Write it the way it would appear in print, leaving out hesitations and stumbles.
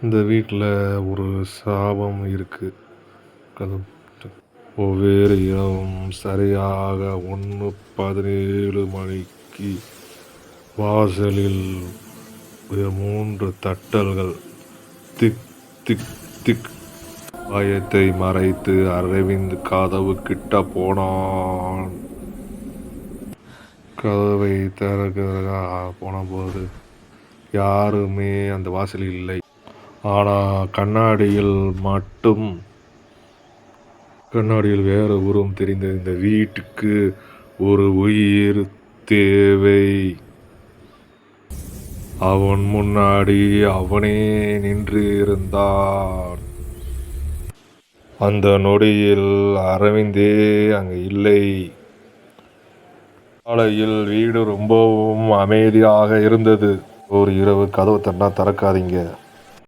இந்த வீட்டில் ஒரு சாபம் இருக்கு. ஒவ்வொரு இரவும் சரியாக 1:17 மணிக்கு வாசலில் 3 தட்டல்கள். திக் திக் திக். பயத்தை மறைத்து அரவிந்த் கதவு கிட்ட போனான். கதவை திறக்க போனபோது யாருமே அந்த வாசலில் இல்லை. ஆனால் கண்ணாடியில் வேற உருவம் தெரிந்தது. இந்த வீட்டுக்கு ஒரு உயிர் தேவை. அவன் முன்னாடி அவனே நின்று இருந்தான். அந்த நொடியில் அரவிந்தே அங்கு இல்லை. காலையில் வீடு ரொம்பவும் அமைதியாக இருந்தது. ஒரு இரவு கதவு தட்டினா திறக்காதீங்க.